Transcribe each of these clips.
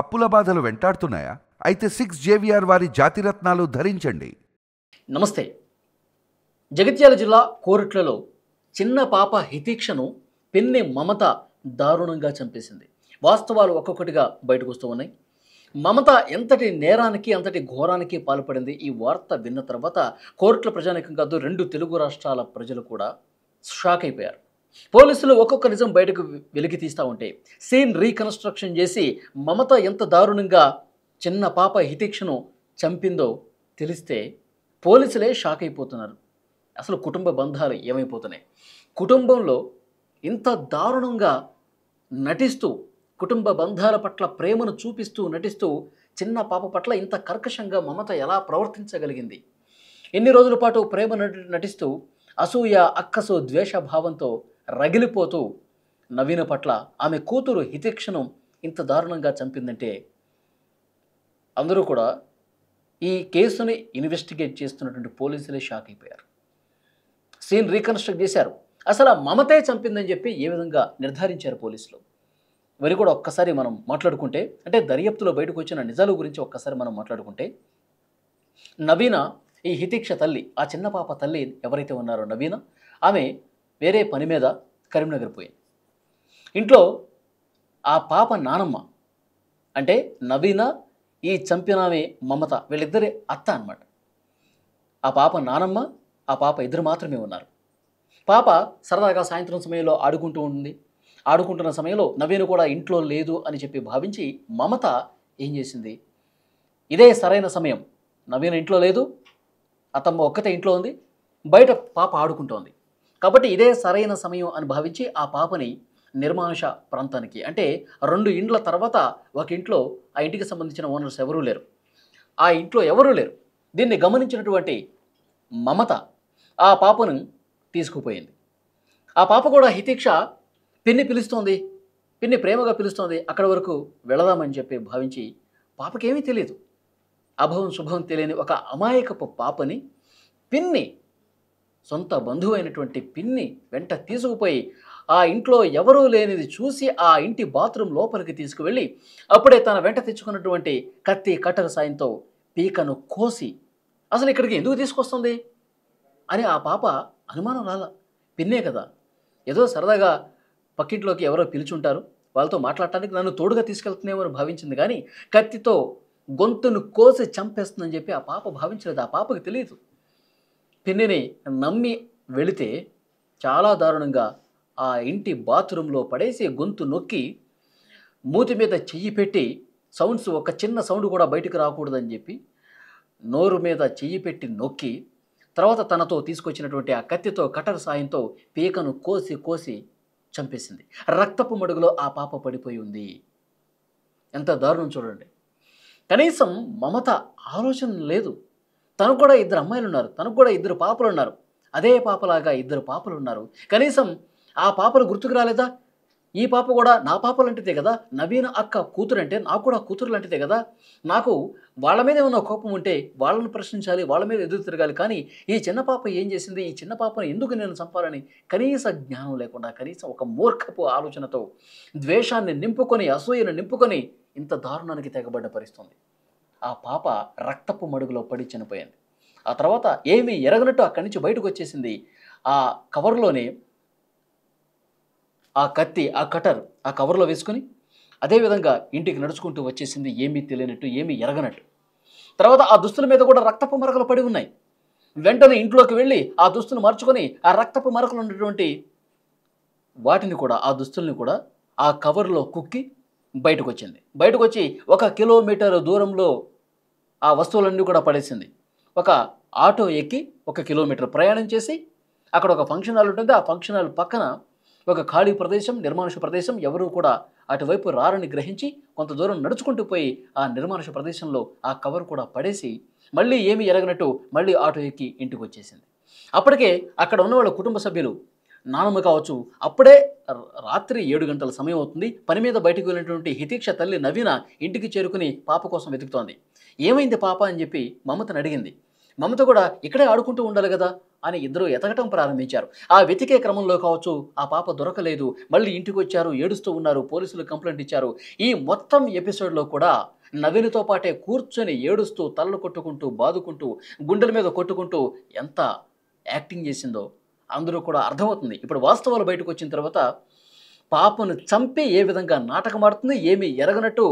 అప్పుల బాధలు వెంటాడుతున్నాయా? అయితే 6 జేవిఆర్ వారి జాతిరత్నాలు ధరించండి. నమస్తే. జగిత్యాల జిల్లా కోరుట్లలో చిన్న పాప హితీక్షను పిన్ని మమత దారుణంగా చంపేసింది. వాస్తవాలు ఒక్కొక్కటిగా బయటకు వస్తూ ఉన్నాయి. మమత ఎంతటి నేరానికి అంతటి ఘోరానికి పాల్పడింది ఈ వార్త విన్న తర్వాత కోరుట్ల ప్రజానీకం కాదు, 2 తెలుగు రాష్ట్రాల ప్రజలు కూడా షాక్ అయిపోయారు. పోలీసులు ఒక్కొక్క నిజం బయటకు వెలికి తీస్తూ ఉంటే సీన్ రీకన్స్ట్రక్షన్ చేసి మమత ఎంత దారుణంగా చిన్న పాప హితీక్షను చంపిందో తెలిస్తే పోలీసులే షాక్ అయిపోతున్నారు. అసలు కుటుంబ బంధాలు ఏమైపోతున్నాయి? కుటుంబంలో ఇంత దారుణంగా నటిస్తూ, కుటుంబ బంధాల పట్ల ప్రేమను చూపిస్తూ నటిస్తూ చిన్న పాప పట్ల ఇంత కర్కశంగా మమత ఎలా ప్రవర్తించగలిగింది? ఎన్ని రోజుల పాటు ప్రేమ నటిస్తూ అసూయ, అక్కసు, ద్వేషభావంతో రగిలిపోతూ నవీన పట్ల ఆమె కూతురు హితీక్షను ఇంత దారుణంగా చంపిందంటే అందరూ కూడా ఈ కేసుని ఇన్వెస్టిగేట్ చేస్తున్నటువంటి పోలీసులే షాక్ అయిపోయారు. సీన్ రీకన్స్ట్రక్ట్ చేశారు. అసలు ఆ మమతే చంపిందని చెప్పి ఏ విధంగా నిర్ధారించారు పోలీసులు? మరి కూడా ఒక్కసారి మనం మాట్లాడుకుంటే, అంటే దర్యాప్తులో బయటకు వచ్చిన నిజాల గురించి ఒక్కసారి మనం మాట్లాడుకుంటే, నవీన ఈ హితీక్ష తల్లి, ఆ చిన్న పాప తల్లి ఎవరైతే ఉన్నారో నవీన, ఆమె వేరే పని మీద కరీంనగర్ పోయింది. ఇంట్లో ఆ పాప నానమ్మ, అంటే నవీన ఈ చంపినామే మమత, వీళ్ళిద్దరే అత్త అన్నమాట. ఆ పాప నానమ్మ, ఆ పాప ఇద్దరు మాత్రమే ఉన్నారు. పాప సరదాగా సాయంత్రం సమయంలో ఆడుకుంటూ ఉంటుంది. ఆడుకుంటున్న సమయంలో నవీన కూడా ఇంట్లో లేదు అని చెప్పి భావించి మమత ఏం చేసింది, ఇదే సరైన సమయం, నవీన ఇంట్లో లేదు, అత్తమ్మ ఒక్కతే ఇంట్లో ఉంది, బయట పాప ఆడుకుంటోంది కాబట్టి ఇదే సరైన సమయం అని భావించి ఆ పాపని నిర్మానుష ప్రాంతానికి, అంటే 2 ఇండ్ల తర్వాత ఒక ఇంట్లో, ఆ ఇంటికి సంబంధించిన ఓనర్స్ ఎవరూ లేరు, ఆ ఇంట్లో ఎవరూ లేరు. దీన్ని గమనించినటువంటి మమత ఆ పాపను తీసుకుపోయింది. ఆ పాప కూడా హితీక్ష పిన్ని పిలుస్తోంది, పిన్ని ప్రేమగా పిలుస్తోంది, అక్కడి వరకు వెళదామని చెప్పి భావించి, పాపకేమీ తెలియదు, అభవం శుభం తెలియని ఒక అమాయకపు పాపని పిన్ని, సొంత బంధువైనటువంటి పిన్ని వెంట తీసుకుపోయి ఆ ఇంట్లో ఎవరూ లేనిది చూసి ఆ ఇంటి బాత్రూమ్ లోపలికి తీసుకువెళ్ళి అప్పుడే తన వెంట తెచ్చుకున్నటువంటి కత్తి కట్టర సాయంతో పీకను కోసి, అసలు ఇక్కడికి ఎందుకు తీసుకొస్తుంది అని ఆ పాప అనుమానం రాలా. పిన్నే కదా, ఏదో సరదాగా పక్కింట్లోకి ఎవరో పిలుచుంటారు, వాళ్ళతో మాట్లాడటానికి నన్ను తోడుగా తీసుకెళ్తున్నామో అని భావించింది. కానీ కత్తితో గొంతును కోసి చంపేస్తుందని చెప్పి ఆ పాప భావించలేదు. ఆ పాపకి తెలియదు. పిన్నిని నమ్మి వెళితే చాలా దారుణంగా ఆ ఇంటి బాత్రూంలో పడేసి గొంతు నొక్కి మూతి మీద చెయ్యి పెట్టి, సౌండ్స్ ఒక చిన్న సౌండ్ కూడా బయటకు రాకూడదని చెప్పి నోరు మీద చెయ్యి పెట్టి నొక్కి, తర్వాత తనతో తీసుకొచ్చినటువంటి ఆ కత్తితో కటర్ సాయంతో పీకను కోసి కోసి చంపేసింది. రక్తపు మడుగులో ఆ పాప పడిపోయి ఉంది. ఎంత దారుణం చూడండి. కనీసం మమత ఆలోచన లేదు. తనకు కూడా 2 అమ్మాయిలు ఉన్నారు, తనకు కూడా 2 పాపలు ఉన్నారు, అదే పాపలాగా 2 పాపలు ఉన్నారు. కనీసం ఆ పాపలు గుర్తుకు రాలేదా? ఈ పాప కూడా నా పాప లాంటిదే కదా, నవీన అక్క కూతురు అంటే నాకు కూడా కూతురు లాంటిదే కదా, నాకు వాళ్ళ మీద ఏమన్నా కోపం ఉంటే వాళ్ళని ప్రశ్నించాలి, వాళ్ళ మీద ఎదురు తిరగాలి. కానీ ఈ చిన్న పాప ఏం చేసింది, ఈ చిన్న పాపను ఎందుకు నేను చంపాలని కనీస జ్ఞానం లేకుండా, కనీసం ఒక మూర్ఖపు ఆలోచనతో ద్వేషాన్ని నింపుకొని, అసూయను నింపుకొని ఇంత దారుణానికి తెగబడ్డ పరిస్థితుంది. ఆ పాప రక్తపు మడుగులో పడి చనిపోయింది. ఆ తర్వాత ఏమీ ఎరగనట్టు అక్కడి నుంచి బయటకు వచ్చేసింది. ఆ కవర్లోనే ఆ కత్తి, ఆ కటర్ ఆ కవర్లో వేసుకుని అదేవిధంగా ఇంటికి నడుచుకుంటూ వచ్చేసింది, ఏమీ తెలియనట్టు, ఏమీ ఎరగనట్టు. తర్వాత ఆ దుస్తుల మీద కూడా రక్తపు మరకలు పడి ఉన్నాయి. వెంటనే ఇంట్లోకి వెళ్ళి ఆ దుస్తులు మార్చుకొని ఆ రక్తపు మరకలు ఉన్నటువంటి వాటిని కూడా, ఆ దుస్తుల్ని కూడా ఆ కవర్లో కుక్కి బయటకు వచ్చింది. బయటకు వచ్చి 1 కిలోమీటర్ దూరంలో ఆ వస్తువులన్నీ కూడా పడేసింది. ఒక ఆటో ఎక్కి 1 కిలోమీటర్ ప్రయాణం చేసి అక్కడ ఒక ఫంక్షన్ హాల్ ఉంటుంది. ఆ ఫంక్షన్ హాల్ పక్కన ఒక ఖాళీ ప్రదేశం, నిర్మానుష ప్రదేశం, ఎవరూ కూడా అటువైపు రారని గ్రహించి కొంత దూరం నడుచుకుంటూ పోయి ఆ నిర్మానుష ప్రదేశంలో ఆ కవర్ కూడా పడేసి మళ్ళీ ఏమీ ఎరగనట్టు మళ్ళీ ఆటో ఎక్కి ఇంటికి వచ్చేసింది. అప్పటికే అక్కడ ఉన్న వాళ్ళ కుటుంబ సభ్యులు, నానమ్మ కావచ్చు, అప్పుడే రాత్రి 7 గంటల సమయం అవుతుంది, పని మీద బయటకు వెళ్ళినటువంటి హితీక్ష తల్లి నవీన ఇంటికి చేరుకుని పాప కోసం వెతుకుతోంది. ఏమైంది పాప అని చెప్పి మమతను అడిగింది. మమత కూడా ఇక్కడే ఆడుకుంటూ ఉండాలి కదా, అని ఇద్దరు ఎతకటం ప్రారంభించారు. ఆ వెతికే క్రమంలో కావచ్చు ఆ పాప దొరకలేదు. మళ్ళీ ఇంటికి వచ్చారు, ఏడుస్తూ ఉన్నారు. పోలీసులు కంప్లైంట్ ఇచ్చారు. ఈ మొత్తం ఎపిసోడ్‌లో కూడా నవీన్‌తో పాటే కూర్చొని ఏడుస్తూ, తలలు కొట్టుకుంటూ, బాదుకుంటూ, గుండెల మీద కొట్టుకుంటూ ఎంత యాక్టింగ్ చేసిందో అందరూ కూడా అర్థమవుతుంది. ఇప్పుడు వాస్తవాలు బయటకొచ్చిన తర్వాత పాపను చంపి ఏ విధంగా నాటకమాడుతుంది, ఏమీ ఎరగనట్టు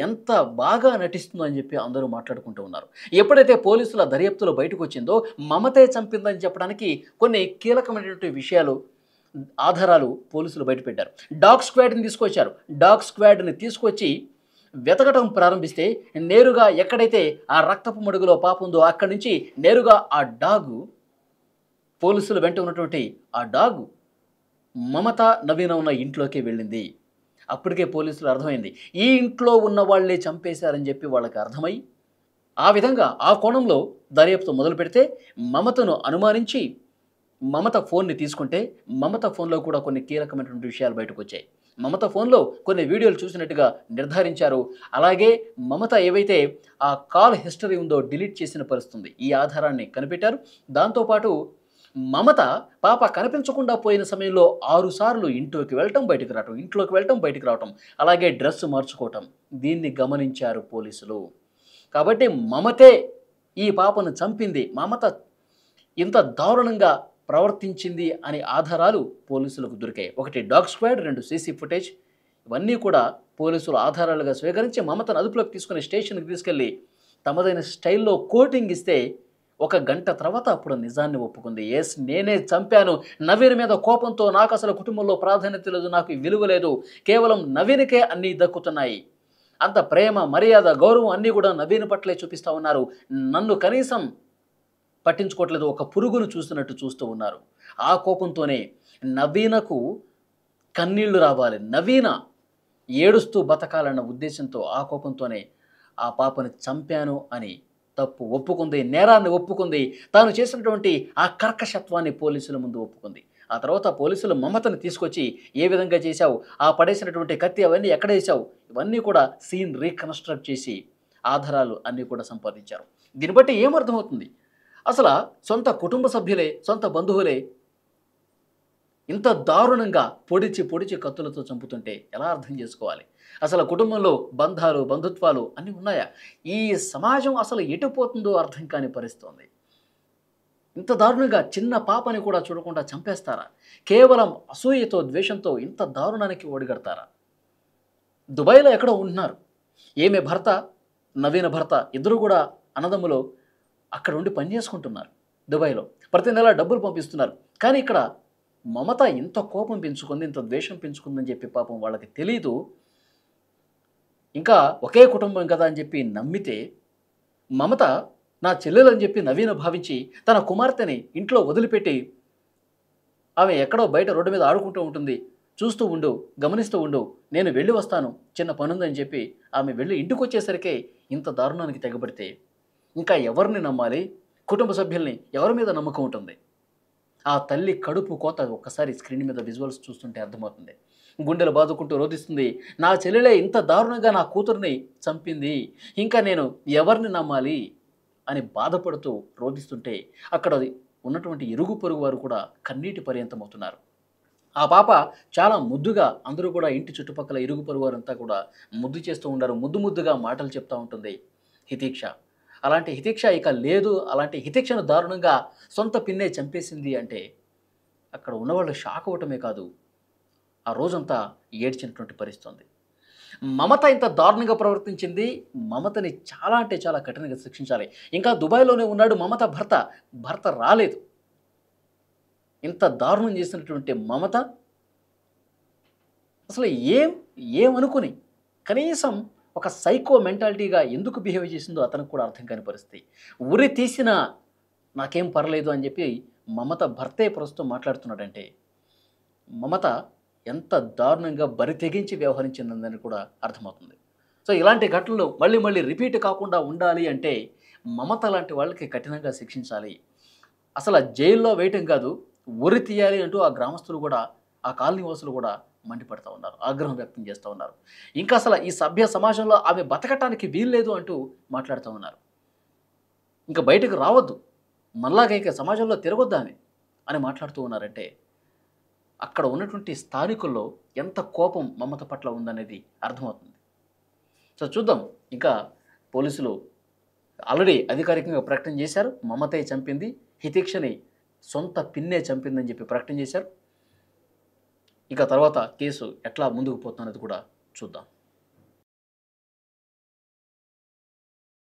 ఎంత బాగా నటిస్తుందో అని చెప్పి అందరూ మాట్లాడుకుంటూ ఉన్నారు. ఎప్పుడైతే పోలీసుల దర్యాప్తులో బయటకొచ్చిందో మమతే చంపిందని చెప్పడానికి కొన్ని కీలకమైనటువంటి విషయాలు, ఆధారాలు పోలీసులు బయటపెట్టారు. డాగ్ స్క్వాడ్‌ని తీసుకొచ్చారు. డాగ్ స్క్వాడ్‌ని తీసుకొచ్చి వెతకటం ప్రారంభిస్తే నేరుగా ఎక్కడైతే ఆ రక్తపు మడుగులో పాప ఉందో అక్కడి నుంచి నేరుగా ఆ డాగు, పోలీసుల వెంట ఉన్నటువంటి ఆ డాగు మమత, నవీన ఉన్న ఇంట్లోకి వెళ్ళింది. అప్పటికే పోలీసులు అర్థమైంది ఈ ఇంట్లో ఉన్న వాళ్ళే చంపేశారని చెప్పి వాళ్ళకి అర్థమై ఆ విధంగా ఆ కోణంలో దర్యాప్తు మొదలు పెడితే మమతను అనుమానించి మమత ఫోన్ని తీసుకుంటే మమత ఫోన్లో కూడా కొన్ని కీలకమైనటువంటి విషయాలు బయటకు వచ్చాయి. మమత ఫోన్లో కొన్ని వీడియోలు చూసినట్టుగా నిర్ధారించారు. అలాగే మమత ఏవైతే ఆ కాల్ హిస్టరీ ఉందో డిలీట్ చేసిన పరిస్థితుంది. ఈ ఆధారాన్ని కనిపెట్టారు. దాంతోపాటు మమత పాప కనిపించకుండా పోయిన సమయంలో 6 సార్లు ఇంట్లోకి వెళ్ళటం, బయటికి రావటం, ఇంట్లోకి వెళ్ళటం, బయటికి రావటం, అలాగే డ్రెస్ మార్చుకోవటం, దీన్ని గమనించారు పోలీసులు. కాబట్టి మమతే ఈ పాపను చంపింది, మమత ఇంత దారుణంగా ప్రవర్తించింది అనే ఆధారాలు పోలీసులకు దొరికాయి. ఒకటి డాగ్ స్క్వాడ్, 2 సీసీ ఫుటేజ్, ఇవన్నీ కూడా పోలీసులు ఆధారాలుగా స్వీకరించి మమతను అదుపులోకి తీసుకుని స్టేషన్కి తీసుకెళ్ళి తమదైన స్టైల్లో కోటింగ్ ఇస్తే 1 గంట తర్వాత అప్పుడు నిజాన్ని ఒప్పుకుంది. ఎస్, నేనే చంపాను. నవీన్ మీద కోపంతో నాకు అసలు కుటుంబంలో ప్రాధాన్యత లేదు, నాకు విలువ లేదు, కేవలం నవీన్కే అన్నీ దక్కుతున్నాయి. అంత ప్రేమ, మర్యాద, గౌరవం అన్నీ కూడా నవీన్ పట్లే చూపిస్తూ ఉన్నారు. నన్ను కనీసం పట్టించుకోవట్లేదు, ఒక పురుగును చూస్తున్నట్టు చూస్తూ ఉన్నారు. ఆ కోపంతోనే నవీనకు కన్నీళ్లు రావాలి, నవీన ఏడుస్తూ బతకాలన్న ఉద్దేశంతో ఆ కోపంతోనే ఆ పాపని చంపాను అని తప్పు ఒప్పుకుంది, నేరాన్ని ఒప్పుకుంది, తాను చేసినటువంటి ఆ కర్కశత్వాన్ని పోలీసుల ముందు ఒప్పుకుంది. ఆ తర్వాత పోలీసులు మమతను తీసుకొచ్చి ఏ విధంగా చేశావు, ఆ పడేసినటువంటి కత్తి అవన్నీ ఎక్కడ వేసావు, ఇవన్నీ కూడా సీన్ రీకన్స్ట్రక్ట్ చేసి ఆధారాలు అన్నీ కూడా సంపాదించారు. దీన్ని బట్టి ఏమర్థమవుతుంది, అసలు సొంత కుటుంబ సభ్యులే, సొంత బంధువులే ఇంత దారుణంగా పొడిచి పొడిచి కత్తులతో చంపుతుంటే ఎలా అర్థం చేసుకోవాలి? అసలు కుటుంబంలో బంధాలు, బంధుత్వాలు అన్నీ ఉన్నాయా? ఈ సమాజం అసలు ఎటుపోతుందో అర్థం కాని పరిస్థితి. ఇంత దారుణంగా చిన్న పాపని కూడా చూడకుండా చంపేస్తారా? కేవలం అసూయతో, ద్వేషంతో ఇంత దారుణానికి ఒడిగడతారా? దుబాయ్లో ఎక్కడో ఉంటున్నారు. ఏమే భర్త, నవీన భర్త, ఇద్దరు కూడా అన్నదమ్ములు అక్కడ ఉండి పని చేసుకుంటున్నారు దుబాయ్లో. ప్రతి నెల డబ్బులు పంపిస్తున్నారు. కానీ ఇక్కడ మమత ఇంత కోపం పెంచుకుంది, ఇంత ద్వేషం పెంచుకుందని చెప్పి పాపం వాళ్ళకి తెలీదు. ఇంకా ఒకే కుటుంబం కదా అని చెప్పి నమ్మితే మమత నా చెల్లెలని చెప్పి నవీన భావించి తన కుమార్తెని ఇంట్లో వదిలిపెట్టి ఆమె ఎక్కడో బయట రోడ్డు మీద ఆడుకుంటూ ఉంటుంది, చూస్తూ ఉండు, గమనిస్తూ ఉండు, నేను వెళ్ళి వస్తాను, చిన్న పనుందని చెప్పి ఆమె వెళ్ళి ఇంటికి వచ్చేసరికే ఇంత దారుణానికి తెగబడితే ఇంకా ఎవరిని నమ్మాలి? కుటుంబ సభ్యుల్ని ఎవరి మీద నమ్మకం ఉంటుంది? ఆ తల్లి కడుపు కోత ఒక్కసారి స్క్రీన్ మీద విజువల్స్ చూస్తుంటే అర్థమవుతుంది. గుండెలు బాదుకుంటూ రోధిస్తుంది, నా చెల్లెలే ఇంత దారుణంగా నా కూతుర్ని చంపింది, ఇంకా నేను ఎవరిని నమ్మాలి అని బాధపడుతూ రోధిస్తుంటే అక్కడ ఉన్నటువంటి ఇరుగు పొరుగు వారు కూడా కన్నీటి పర్యంతమవుతున్నారు. ఆ పాప చాలా ముద్దుగా, అందరూ కూడా ఇంటి చుట్టుపక్కల ఇరుగు పొరుగు వారంతా కూడా ముద్దు చేస్తూ ఉన్నారు. ముద్దుగా మాటలు చెప్తూ ఉంటుంది హితీక్ష. అలాంటి హితీక్ష ఇక లేదు. అలాంటి హితీక్షను దారుణంగా సొంత పిన్నే చంపేసింది అంటే అక్కడ ఉన్నవాళ్ళు షాక్ అవ్వటమే కాదు, ఆ రోజంతా ఏడ్చినటువంటి పరిస్థితి. మమత ఇంత దారుణంగా ప్రవర్తించింది. మమతని చాలా అంటే చాలా కఠినంగా శిక్షించాలి. ఇంకా దుబాయ్లోనే ఉన్నాడు మమత భర్త రాలేదు. ఇంత దారుణం చేసినటువంటి మమత అసలు ఏమనుకుని కనీసం ఒక సైకో మెంటాలిటీగా ఎందుకు బిహేవ్ చేసిందో అతనికి కూడా అర్థం కాని పరిస్థితి. ఉరి తీసినా నాకేం పర్లేదు అని చెప్పి మమత భర్తే ప్రస్తుతం మాట్లాడుతున్నాడంటే మమత ఎంత దారుణంగా బరి తెగించి వ్యవహరించిందని కూడా అర్థమవుతుంది. సో ఇలాంటి ఘటనలు మళ్ళీ రిపీట్ కాకుండా ఉండాలి అంటే మమత లాంటి వాళ్ళకి కఠినంగా శిక్షించాలి. అసలు జైల్లో వేయటం కాదు, ఉరి తీయాలి అంటూ ఆ గ్రామస్తులు కూడా, ఆ కాలనీ వాసులు కూడా మండిపడుతూ ఉన్నారు, ఆగ్రహం వ్యక్తం చేస్తూ ఉన్నారు. ఇంకా అసలు ఈ సభ్య సమాజంలో ఆమె బతకటానికి వీల్లేదు అంటూ మాట్లాడుతూ ఉన్నారు. ఇంకా బయటకు రావద్దు, మనలాగా ఇక సమాజంలో తిరగొద్దాని అని మాట్లాడుతూ ఉన్నారంటే అక్కడ ఉన్నటువంటి స్థానికుల్లో ఎంత కోపం మమత పట్ల ఉందనేది అర్థమవుతుంది. సో చూద్దాం, ఇంకా పోలీసులు ఆల్రెడీ అధికారికంగా ప్రకటన చేశారు, మమతే చంపింది, హితీక్షని సొంత పిన్నే చంపిందని చెప్పి ప్రకటన చేశారు. ఇక తర్వాత కేసు ఎట్లా ముందుకు పోతుందనేది కూడా చూద్దాం.